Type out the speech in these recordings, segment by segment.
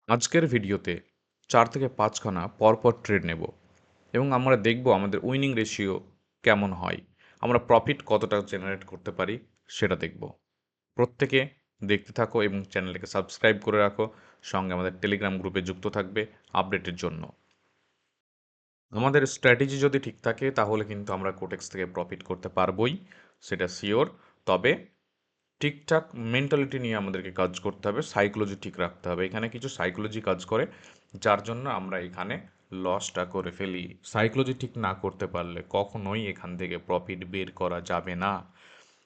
আজকের ভিডিওতে 4 থেকে 5 খানা পরপর ট্রেড নেব এবং আমরা দেখব আমাদের উইনিং রেশিও কেমন হয়। আমরা প্রফিট কতটা জেনারেট করতে পারি সেটা দেখব। প্রত্যেকে দেখতে থাকো এবং চ্যানেলটাকে সাবস্ক্রাইব করে রাখো। সঙ্গে আমাদের টেলিগ্রাম গ্রুপে যুক্ত থাকবে আপডেটের জন্য। আমাদের স্ট্র্যাটেজি যদি ঠিক থাকে তাহলে কিন্তু আমরা কোটেক্স থেকে প্রফিট করতে পারবোই, সেটা সিওর। তবে ঠিকঠাক মেন্টালিটি নিয়ে আমাদেরকে কাজ করতে হবে, সাইকোলজি ঠিক রাখতে হবে। এখানে কিছু সাইকোলজি কাজ করে, যার জন্য আমরা এখানে লসটা করে ফেলি। সাইকোলজি ঠিক না করতে পারলে কখনোই এখান থেকে প্রফিট বের করা যাবে না।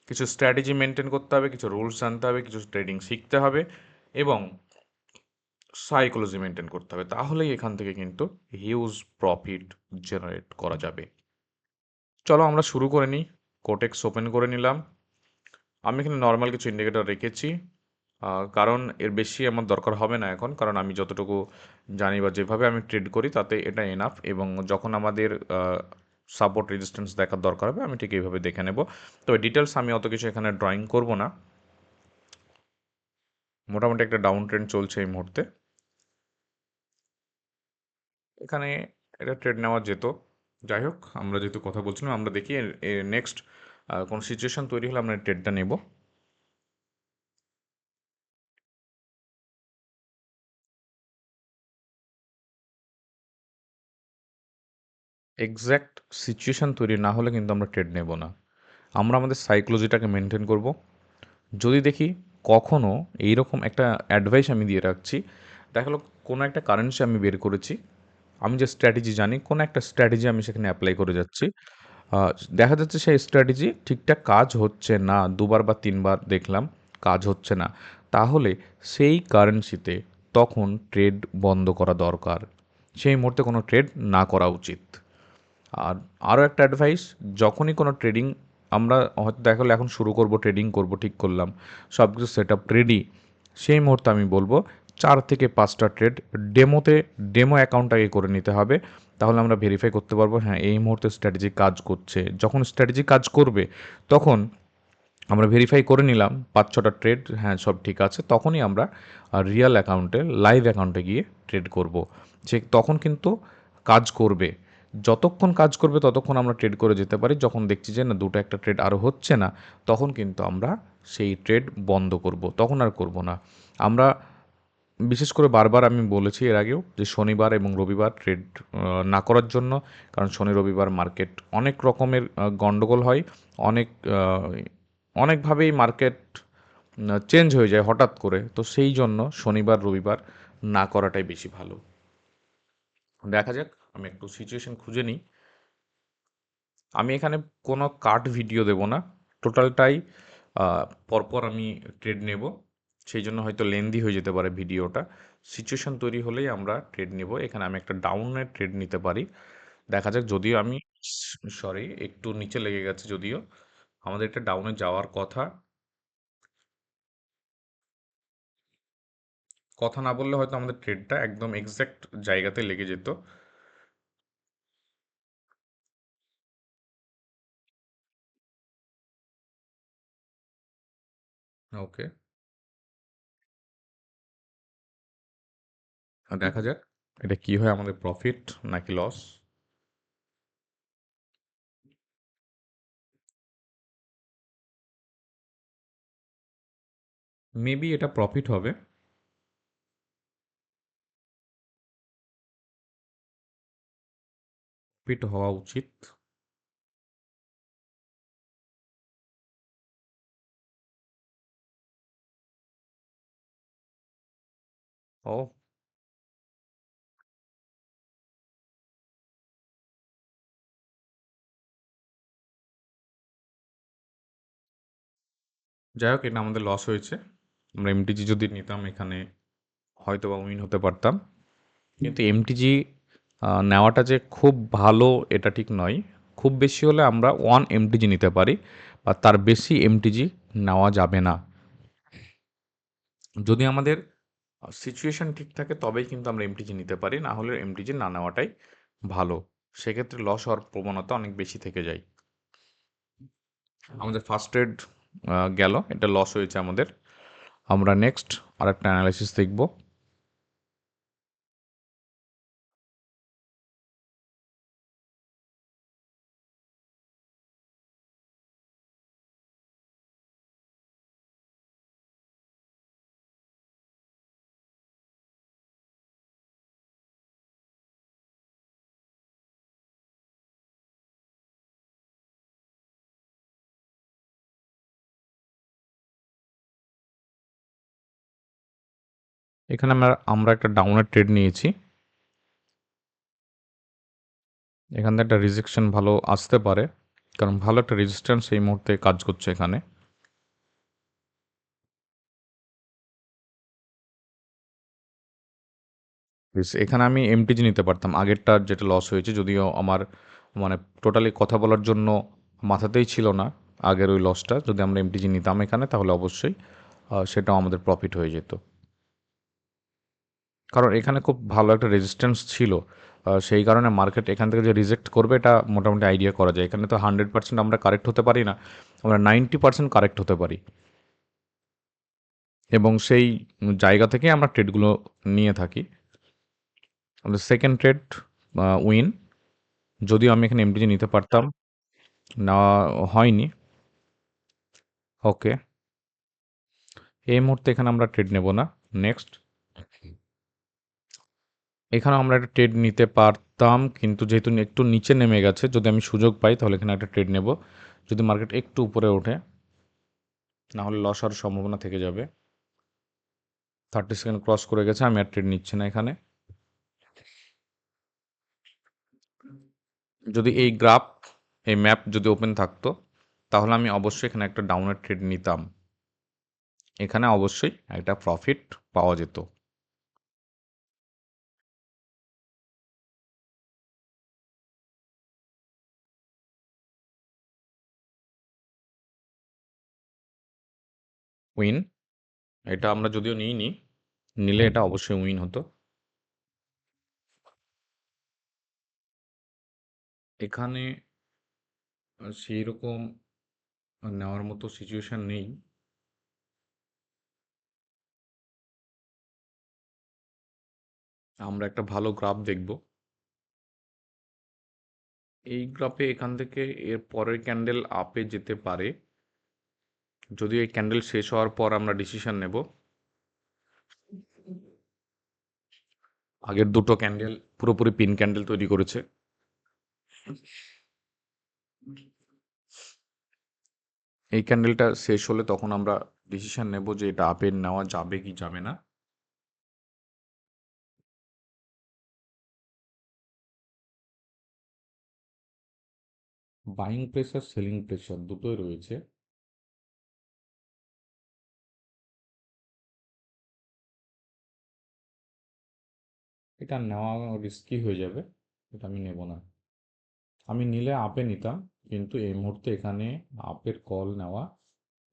কিছু স্ট্র্যাটেজি মেনটেন করতে হবে, কিছু রুলস জানতে হবে, কিছু ট্রেডিং শিখতে হবে এবং সাইকোলজি মেনটেন করতে হবে। তাহলেই এখান থেকে কিন্তু হিউজ প্রফিট জেনারেট করা যাবে। চলো আমরা শুরু করে নিই। কোটেক্স ওপেন করে নিলাম। আমি এখানে নর্মাল কিছু ইন্ডিকেটর রেখেছি, কারণ এর বেশি আমার দরকার হবে না এখন, কারণ আমি যতটুকু জানি বা যেভাবে আমি ট্রেড করি তাতে এটা এনাফ। এবং যখন আমাদের সাপোর্ট রেজিস্ট্যান্স দেখার দরকার হবে আমি ঠিক এইভাবে দেখে নেব। তবে ডিটেলস আমি অত কিছু এখানে ড্রয়িং করব না। মোটামুটি একটা ডাউন ট্রেন্ড চলছে এই মুহূর্তে। এখানে এটা ট্রেড নেওয়া যেত। যাই হোক, আমরা যেহেতু কথা বলছিলাম, আমরা দেখি নেক্সট কোন সিচুয়েশন তৈরি হলে আমরা ট্রেডটা নেব। এক্স্যাক্ট সিচুয়েশন তৈরি না হলে কিন্তু আমরা ট্রেড নেব না। আমরা আমাদের সাইকোলজিটাকে মেনটেন করব। যদি দেখি কখনও এইরকম একটা অ্যাডভাইস আমি দিয়ে রাখছি, দেখা গেলো কোনো একটা কারেন্সি আমি বের করেছি, আমি যে স্ট্র্যাটেজি জানি কোনো একটা স্ট্র্যাটেজি আমি সেখানে অ্যাপ্লাই করে যাচ্ছি, দেখা যাচ্ছে সেই স্ট্র্যাটেজি ঠিকঠাক কাজ হচ্ছে না, দুবার বা তিনবার দেখলাম কাজ হচ্ছে না, তাহলে সেই কারেন্সিতে তখন ট্রেড বন্ধ করা দরকার। সেই মুহূর্তে কোনো ট্রেড না করা উচিত। আর আরও একটা অ্যাডভাইস, যখনই কোনো ট্রেডিং আমরা হয়তো দেখা গেলো এখন শুরু করব, ট্রেডিং করব ঠিক করলাম, সব কিছু সেট আপ রেডি, সেই মুহূর্তে আমি বলবো 4 থেকে 5টা ট্রেড ডেমো অ্যাকাউন্টটাকে করে নিতে হবে। তাহলে আমরা ভেরিফাই করতে পারবো হ্যাঁ এই মুহূর্তে স্ট্র্যাটেজি কাজ করছে। যখন স্ট্র্যাটেজি কাজ করবে তখন আমরা ভেরিফাই করে নিলাম 5-6টা ট্রেড, হ্যাঁ সব ঠিক আছে, তখনই আমরা রিয়েল অ্যাকাউন্টে লাইভ অ্যাকাউন্টে গিয়ে ট্রেড করব। যে তখন কিন্তু কাজ করবে। যতক্ষণ কাজ করবে ততক্ষণ আমরা ট্রেড করে যেতে পারি। যখন দেখছি যে না দুটো একটা ট্রেড আরও হচ্ছে না, তখন কিন্তু আমরা সেই ট্রেড বন্ধ করব, তখন আর করব না। আমরা বিশেষ করে বারবার আমি বলেছি এর আগেও যে শনিবার এবং রবিবার ট্রেড না করার জন্য, কারণ শনি রবিবার মার্কেট অনেক রকমের গণ্ডগোল হয়, অনেক অনেকভাবেই মার্কেট চেঞ্জ হয়ে যায় হঠাৎ করে। তো সেই জন্য শনিবার রবিবার না করাটাই বেশি ভালো। দেখা যাক, আমি একটু সিচুয়েশন খুঁজে নিই। আমি এখানে কোনো কাট ভিডিও দেব না, টোটালটাই পরপর আমি ট্রেড নেব। সেই জন্য হয়তো লেন্দি হয়ে যেতে পারে ভিডিওটা। সিচুয়েশন তৈরি হলেই আমরা ট্রেড নেব। এখানে আমি একটা ডাউনের ট্রেড নিতে পারি। দেখা যাক, যদিও আমি সরি একটু নিচে লেগে গেছে, যদিও আমাদের একটা ডাউনে যাওয়ার কথা। কথা না বললে হয়তো আমাদের ট্রেডটা একদম এক্স্যাক্ট জায়গাতে লেগে যেত। ওকে, দেখা যাক এটা কি হয়, আমাদের প্রফিট নাকি লস। মেবি এটা প্রফিট হবে। প্রফিট হওয়া উচিত। ও, যাই হোক, এটা আমাদের লস হয়েছে। আমরা এমটিজি যদি নিতাম এখানে হয়তো বা উইন হতে পারতাম। কিন্তু এমটিজি নেওয়াটা যে খুব ভালো এটা ঠিক নয়। খুব বেশি হলে আমরা 1 এমটিজি নিতে পারি, বা তার বেশি এমটিজি নেওয়া যাবে না। যদি আমাদের সিচুয়েশন ঠিক থাকে তবেই কিন্তু আমরা এমটিজি নিতে পারি, না হলে এমটিজি না নেওয়াটাই ভালো। সেক্ষেত্রে লস হওয়ার প্রবণতা অনেক বেশি থেকে যায়। আমাদের ফার্স্ট ট্রেড গেল, এটা লস হয়েছে আমাদের। আমরা নেক্সট আরেকটা অ্যানালাইসিস দেখব। এখানে আমরা একটা ডাউনের ট্রেড নিয়েছি। এখান থেকে একটা রিজেকশন ভালো আসতে পারে, কারণ ভালো একটা রেজিস্ট্যান্স এই মুহূর্তে কাজ করছে এখানে। এখানে আমি এমটিজি নিতে পারতাম, আগেরটার যেটা লস হয়েছে, যদিও আমার মানে টোটালি কথা বলার জন্য মাথাতেই ছিল না আগের ওই লসটা। যদি আমরা এমটিজি নিতাম এখানে, তাহলে অবশ্যই সেটাও আমাদের প্রফিট হয়ে যেত, কারণ এখানে খুব ভালো একটা রেজিস্ট্যান্স ছিল। সেই কারণে মার্কেট এখান থেকে যে রিজেক্ট করবে এটা মোটামুটি আইডিয়া করা যায়। এখানে তো 100% আমরা কারেক্ট হতে পারি না, আমরা 90% কারেক্ট হতে পারি, এবং সেই জায়গা থেকে আমরা ট্রেডগুলো নিয়ে থাকি। আমাদের সেকেন্ড ট্রেড উইন, যদিও আমি এখানে এমটিজি নিতে পারতাম, নেওয়া হয়নি। ওকে, এই মুহূর্তে এখানে আমরা ট্রেড নেব না। নেক্সট, এখানে আমরা একটা ট্রেড নিতে পারতাম, কিন্তু যেহেতু একটু নিচে নেমে গেছে, যদি আমি সুযোগ পাই তাহলে এখানে একটা ট্রেড নেব, যদি মার্কেট একটু উপরে ওঠে, না হলে লস হওয়ার সম্ভাবনা থেকে যাবে। 30 সেকেন্ড ক্রস করে গেছে, আমি আর ট্রেড নিচ্ছি না এখানে। যদি এই গ্রাফ, এই ম্যাপ যদি ওপেন থাকতো, তাহলে আমি অবশ্যই এখানে একটা ডাউনের ট্রেড নিতাম, এখানে অবশ্যই একটা প্রফিট পাওয়া যেত। উইন, এটা আমরা যদিও নিইনি, নিলে এটা অবশ্যই উইন হতো। এখানে সেই রকম নেওয়ার মতো সিচুয়েশন নেই। আমরা একটা ভালো গ্রাফ দেখব। এই গ্রাফে এখান থেকে এর পরের ক্যান্ডেল আপে যেতে পারে, যদি এই ক্যান্ডেল শেষ হওয়ার পর আমরা ডিসিশন নেব। আগের দুটো ক্যান্ডেল পুরোপুরি পিন ক্যান্ডেল তৈরি করেছে। এই ক্যান্ডেলটা শেষ হলে তখন আমরা ডিসিশন নেব যে এটা আপে নেওয়া যাবে কি যাবে না। বাইং প্রেসার, সেলিং প্রেসার দুটোই রয়েছে। এটা নেওয়া রিস্কি হয়ে যাবে, এটা আমি নেব না। আমি নিলে আপে নিতাম, কিন্তু এই মুহূর্তে এখানে আপের কল নেওয়া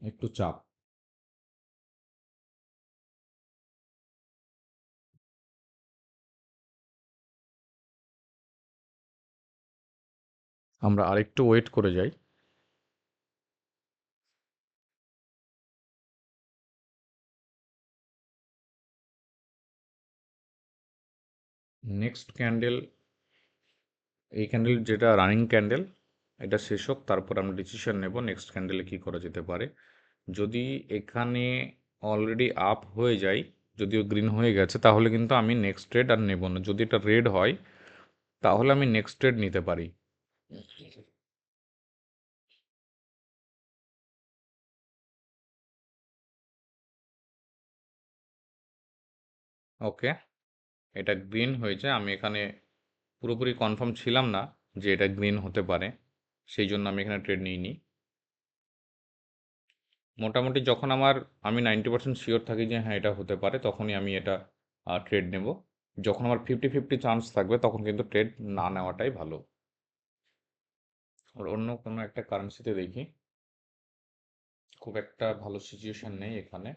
একটু চাপ। আমরা আরেকটু ওয়েট করে যাই। নেক্সট ক্যান্ডেল, এই ক্যান্ডেল যেটা রানিং ক্যান্ডেল, এটা শেষ হোক, তারপর আমরা ডিসিশন নেব নেক্সট ক্যান্ডেলে কী করা যেতে পারে। যদি এখানে অলরেডি আপ হয়ে যায়, যদিও গ্রিন হয়ে গেছে, তাহলে কিন্তু আমি নেক্সট ট্রেড আর নেব না। যদি এটা রেড হয়, তাহলে আমি নেক্সট ট্রেড নিতে পারি। ওকে, এটা গ্রিন হয়েছে। আমি এখানে পুরোপুরি কনফার্ম ছিলাম না যে এটা গ্রিন হতে পারে, সেই জন্য আমি এখানে ট্রেড নিইনি। মোটামুটি যখন আমি 90% শিওর থাকি যে হ্যাঁ এটা হতে পারে, তখনই আমি এটা ট্রেড নেব। যখন আমার 50-50 চান্স থাকবে, তখন কিন্তু ট্রেড না নেওয়াটাই ভালো। আর অন্য কোনো একটা কারেন্সিতে দেখি, খুব একটা ভালো সিচুয়েশন নেই এখানে।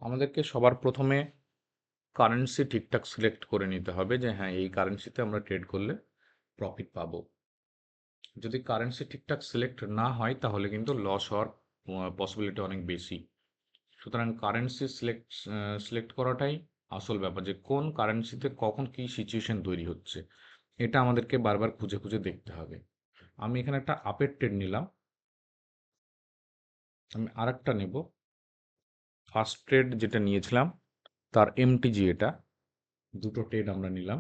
আমাদেরকে সবার প্রথমে কারেন্সি ঠিকঠাক সিলেক্ট করে নিতে হবে, যে হ্যাঁ এই কারেন্সিতে আমরা ট্রেড করলে প্রফিট পাবো। যদি কারেন্সি ঠিকঠাক সিলেক্ট না হয়, তাহলে কিন্তু লস হওয়ার পসিবিলিটি অনেক বেশি। সুতরাং কারেন্সি সিলেক্ট করাটাই আসল ব্যাপার, যে কোন কারেন্সিতে কখন কী সিচুয়েশন তৈরি হচ্ছে, এটা আমাদেরকে বারবার খুঁজে খুঁজে দেখতে হবে। আমি এখানে একটা আপের ট্রেড নিলাম, আমি আরেকটা নেব। ফার্স্ট ট্রেড যেটা নিয়েছিলাম তার এমটিজি এটা, দুটো ট্রেড আমরা নিলাম।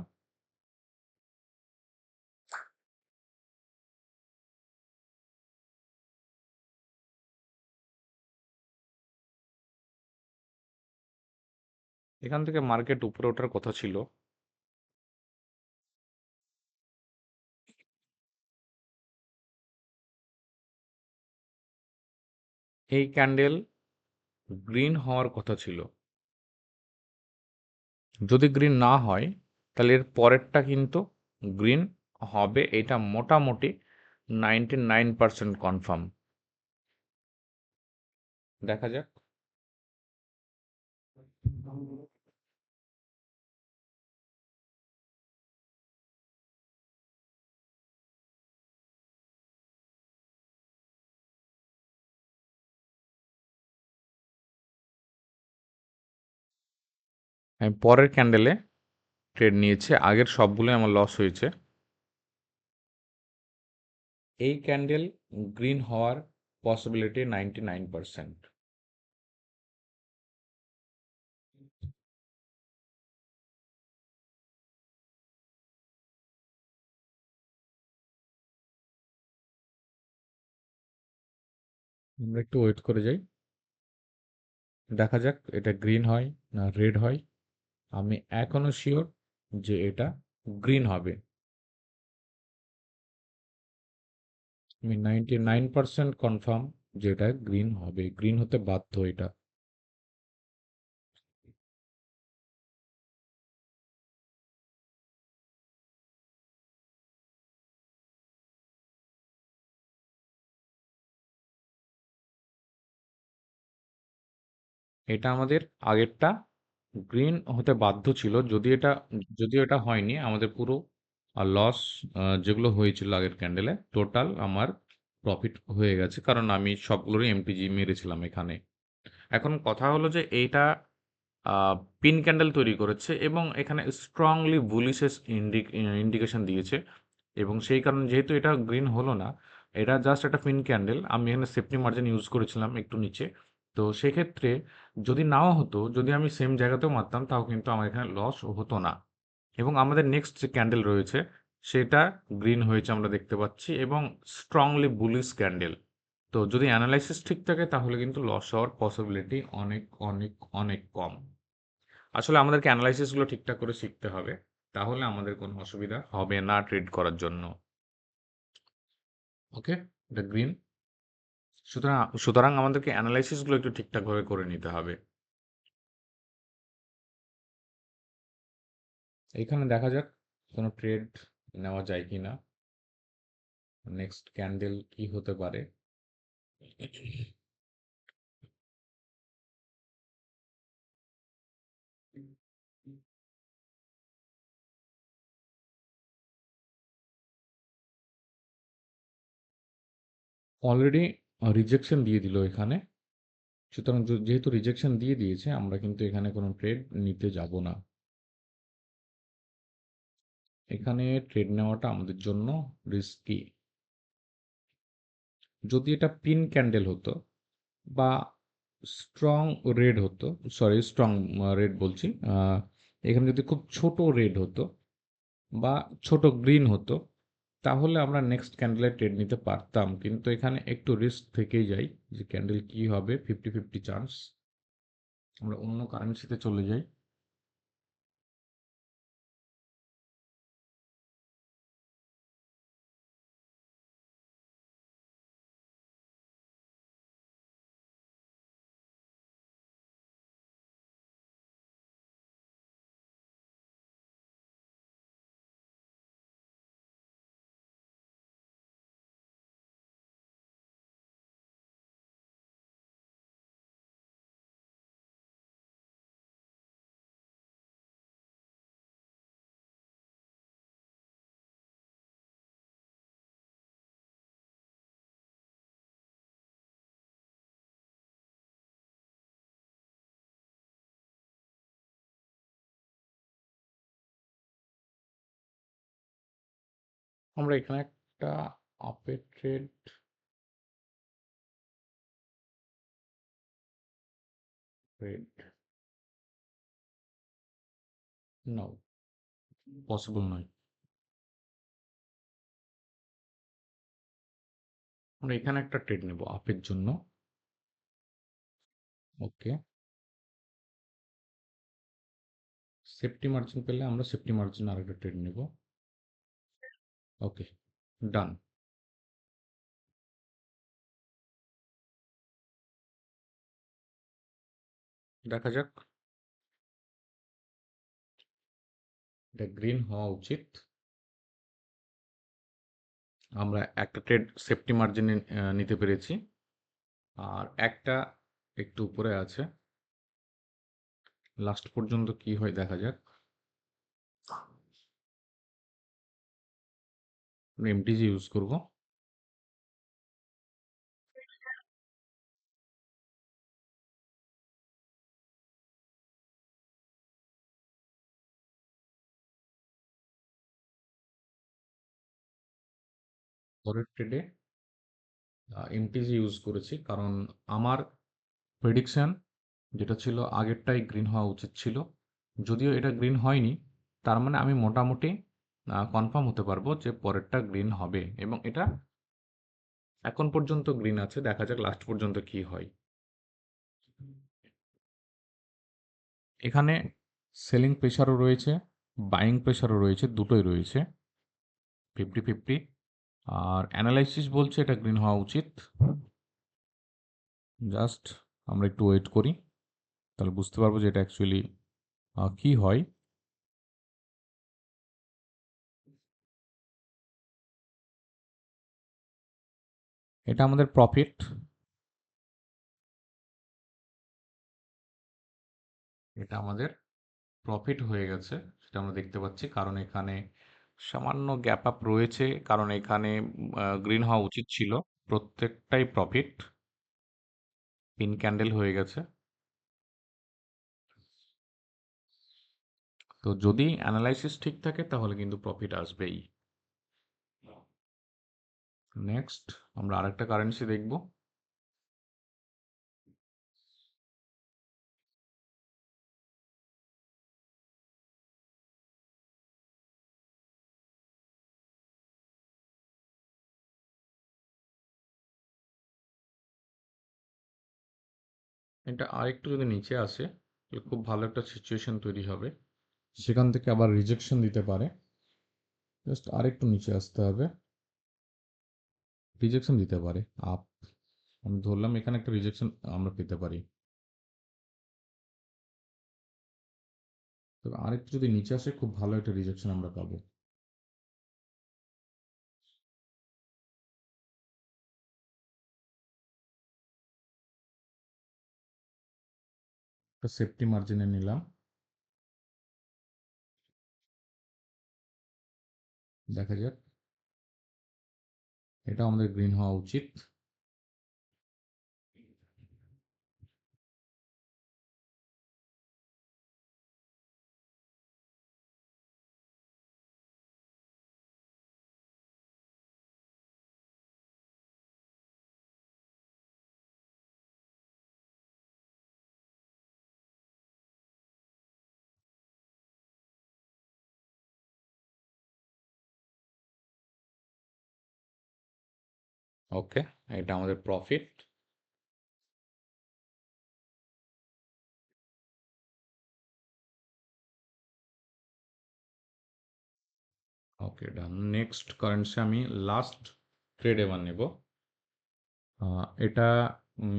এখান থেকে মার্কেট উপরে ওঠার কথা ছিল। এই ক্যান্ডেল গ্রিন হওয়ার কথা ছিল। যদি গ্রিন না হয় তাহলে এর পরেরটা কিন্তু গ্রিন হবে, এটা মোটামুটি 99% কনফার্ম। দেখা যাক। আমি পরের ক্যান্ডেলে ট্রেড নিয়েছি, আগের সবগুলোই আমার লস হয়েছে। এই ক্যান্ডেল গ্রিন হওয়ার পসিবিলিটি 99%। আমরা একটু ওয়েট করে যাই, দেখা যাক এটা গ্রিন হয় না রেড হয়। আমি এখনো শিওর যে এটা গ্রিন হবে। আমি 99% কনফার্ম যে এটা গ্রিন হবে, গ্রিন হতে বাধ্য এটা। এটা আমাদের আগেরটা গ্রিন হতে বাধ্য ছিল, যদিও এটা হয়নি। আমাদের পুরো লস যেগুলো হয়েছিল আগের ক্যান্ডেলে, টোটাল আমার প্রফিট হয়ে গেছে, কারণ আমি সবগুলোরই এমটিজি মেরেছিলাম এখানে। এখন কথা হলো যে এইটা পিন ক্যান্ডেল তৈরি করেছে এবং এখানে স্ট্রংলি বুলিশেস ইন্ডিকেশন দিয়েছে, এবং সেই কারণে যেহেতু এটা গ্রিন হলো না, এটা জাস্ট একটা পিন ক্যান্ডেল। আমি এখানে সেফটি মার্জিন ইউজ করেছিলাম একটু নিচে। তো সেক্ষেত্রে যদি নাও হতো, যদি আমি সেম জায়গাতেও মারতাম, তাও কিন্তু আমার এখানে লস হতো না। এবং আমাদের নেক্সট যে ক্যান্ডেল রয়েছে সেটা গ্রিন হয়েছে আমরা দেখতে পাচ্ছি, এবং স্ট্রংলি বুলিশ ক্যান্ডেল। তো যদি অ্যানালাইসিস ঠিক থাকে তাহলে কিন্তু লস হওয়ার পসিবিলিটি অনেক অনেক অনেক কম। আসলে আমাদেরকে অ্যানালাইসিসগুলো ঠিকঠাক করে শিখতে হবে, তাহলে আমাদের কোনো অসুবিধা হবে না ট্রেড করার জন্য। ওকে, এটা গ্রিন। সুতরাং আমাদেরকে অ্যানালাইসিসগুলো একটু ঠিকঠাকভাবে করে নিতে হবে। এখানে দেখা যাক কোনো ট্রেড নেওয়া যায় কি না, নেক্সট ক্যান্ডেল কি হতে পারে। অলরেডি রিজেকশন দিয়ে দিল এখানে। সুতরাং যেহেতু রিজেকশন দিয়ে দিয়েছে, আমরা কিন্তু এখানে কোনো ট্রেড নিতে যাব না। এখানে ট্রেড নেওয়াটা আমাদের জন্য রিস্কি। যদি এটা পিন ক্যান্ডেল হতো বা স্ট্রং রেড হতো, সরি স্ট্রং রেড বলছি, এখানে যদি খুব ছোট রেড হতো বা ছোট গ্রিন হতো, তাহলে আমরা নেক্সট ক্যান্ডেলে ট্রেড নিতে পারতাম। কিন্তু এখানে একটু রিস্ক থেকেই যাই যে ক্যান্ডেল কি হবে, 50-50 চান্স। আমরা অন্য কারেন্সিতে চলে যাই। আমরা এখানে একটা আপের ট্রেড, ট্রেড নাও, পসিবল নয়। আমরা এখানে একটা ট্রেড নেব আপের জন্য। ওকে, সেফটি মার্জিন পেলে আমরা সেফটি মার্জিন আরেকটা ট্রেড নেব। ওকে, ডান। দেখা যাক, এটা গ্রিন হওয়া উচিত। আমরা একটা ট্রেড সেফটি মার্জিনে নিতে পেরেছি, আর একটা একটু উপরে আছে। লাস্ট পর্যন্ত কি হয় দেখা যাক। আমরা এমটিজি ইউজ করব। পরের ট্রেডে এমটিজি ইউজ করেছি, কারণ আমার প্রেডিকশন যেটা ছিল আগেরটাই গ্রিন হওয়া উচিত ছিল। যদিও এটা গ্রিন হয়নি, তার মানে আমি মোটামুটি কনফার্ম হতে পারবো যে পরেরটা গ্রিন হবে, এবং এটা এখন পর্যন্ত গ্রিন আছে। দেখা যাক লাস্ট পর্যন্ত কি হয়। এখানে সেলিং প্রেশারও রয়েছে, বাইং প্রেশারও রয়েছে, দুটোই রয়েছে 50-50। আর অ্যানালাইসিস বলছে এটা গ্রিন হওয়া উচিত। জাস্ট আমরা একটু ওয়েট করি, তাহলে বুঝতে পারবো যে এটা অ্যাকচুয়ালি কি হয়। এটা আমাদের প্রফিট। এটা আমাদের প্রফিট হয়ে গেছে, সেটা আমরা দেখতে পাচ্ছি, কারণ এখানে সামান্য গ্যাপ আপ রয়েছে, কারণ এখানে গ্রিন হওয়া উচিত ছিল। প্রত্যেকটাই প্রফিট, পিন ক্যান্ডেল হয়ে গেছে। তো যদি অ্যানালাইসিস ঠিক থাকে তাহলে কিন্তু প্রফিট আসবেই। নেক্সট আমরা আরেকটা কারেন্সি দেখব। এটা আরেকটু যদি নিচে আসে তাহলে খুব ভালো একটা সিচুয়েশন তৈরি হবে, সেখান থেকে আবার রিজেকশন দিতে পারে। জাস্ট আরেকটু নিচে আসতে হবে, রিজেকশন দিতে পারে আপ। আমি ধরলাম এখানে একটা রিজেকশন আমরা পেতে পারি। তবে আরেকটু যদি নিচে আসে খুব ভালো একটা রিজেকশন আমরা পাবো। একটা সেফটি মার্জিনে নিলাম। দেখা যাক, এটা আমাদের গ্রিন হওয়া উচিত। ওকে, এটা আমাদের প্রফিট। ওকে, ডান। নেক্সট কারেন্সি আমি লাস্ট ট্রেড এবার নেব। এটা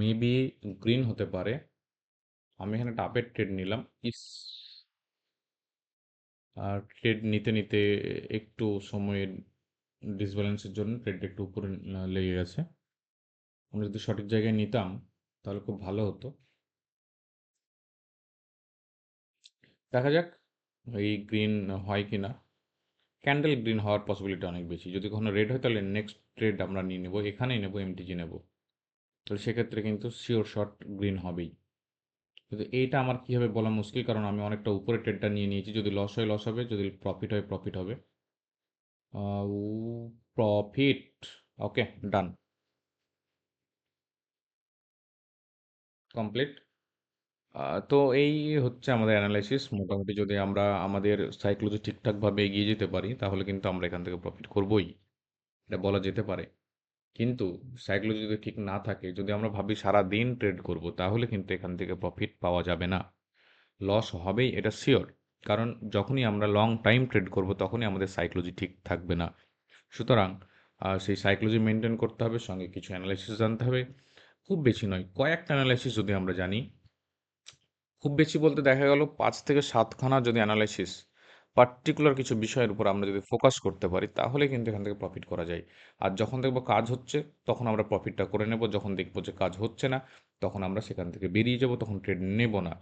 মেবি গ্রিন হতে পারে। আমি এখানে ডাবের ট্রেড নিলাম। ইস, আর ট্রেড নিতে নিতে একটু সময়ের ডিসব্যালেন্সের জন্য ট্রেডটা একটু উপরে লেগে গেছে। আমরা যদি সঠিক জায়গায় নিতাম তাহলে খুব ভালো হতো। দেখা যাক এই গ্রিন হয় কি না। ক্যান্ডেল গ্রিন হওয়ার পসিবিলিটি অনেক বেশি। যদি কখনো রেড হয় তাহলে নেক্সট ট্রেড আমরা নিয়ে নেবো, এখানেই নেবো, এমটিজি নেব। তাহলে সেক্ষেত্রে কিন্তু শিওর শট গ্রিন হবেই। কিন্তু এইটা আমার কী হবে বলা মুশকিল, কারণ আমি অনেকটা উপরে ট্রেডটা নিয়ে নিয়েছি। যদি লস হয় লস হবে, যদি প্রফিট হয় প্রফিট হবে। প্রফিট। ওকে, ডান, কমপ্লিট। তো এই হচ্ছে আমাদের অ্যানালাইসিস। মোটামুটি যদি আমরা আমাদের সাইকোলজি ঠিকঠাকভাবে এগিয়ে যেতে পারি তাহলে কিন্তু আমরা এখান থেকে প্রফিট করবোই, এটা বলা যেতে পারে। কিন্তু সাইকোলজি যদি ঠিক না থাকে, যদি আমরা ভাবি সারা দিন ট্রেড করব, তাহলে কিন্তু এখান থেকে প্রফিট পাওয়া যাবে না, লস হবেই, এটা শিওর। কারণ যখনই আমরা লং টাইম ট্রেড করব তখনই আমাদের সাইকোলজি ঠিক থাকবে না। সুতরাং সেই সাইকোলজি মেইনটেইন করতে হবে, সঙ্গে কিছু অ্যানালাইসিস জানতে হবে। খুব বেশি নয়, কয়েকটা অ্যানালাইসিস যদি আমরা জানি, খুব বেশি বলতে দেখা গেল ৫ থেকে ৭ খানা যদি অ্যানালাইসিস পার্টিকুলার কিছু বিষয়ের উপর আমরা যদি ফোকাস করতে পারি, তাহলে কিন্তু এখান থেকে প্রফিট করা যায়। আর যখন দেখব কাজ হচ্ছে, তখন আমরা প্রফিটটা করে নেব। যখন দেখব যে কাজ হচ্ছে না, তখন আমরা সেখান থেকে বেরিয়ে যাব, তখন ট্রেড নেব না।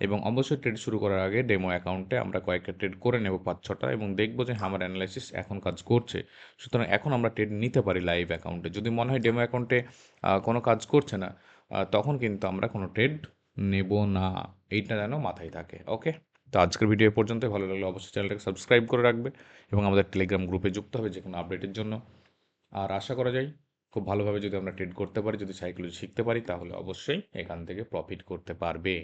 এবং অবশ্যই ট্রেড শুরু করার আগে ডেমো অ্যাকাউন্টে আমরা কয়েকটা ট্রেড করে নেব ৫-৬টা, এবং দেখব যে হ্যাঁ, আমার অ্যানালাইসিস এখন কাজ করছে। সুতরাং এখন আমরা ট্রেড নিতে পারি লাইভ অ্যাকাউন্টে। যদি মনে হয় ডেমো অ্যাকাউন্টে কোনো কাজ করছে না, তখন কিন্তু আমরা কোনো ট্রেড নেব না। এইটা যেন মাথায় থাকে। ওকে? তো আজকের ভিডিও এ পর্যন্তই। ভালো লাগলে অবশ্যই চ্যানেলটাকে সাবস্ক্রাইব করে রাখবে এবং আমাদের টেলিগ্রাম গ্রুপে যুক্ত হবে যেকোনো আপডেটের জন্য। আর আশা করা যায় খুব ভালোভাবে যদি আমরা ট্রেড করতে পারি, যদি সাইকোলজি শিখতে পারি, তাহলে অবশ্যই এখান থেকে প্রফিট করতে পারবে।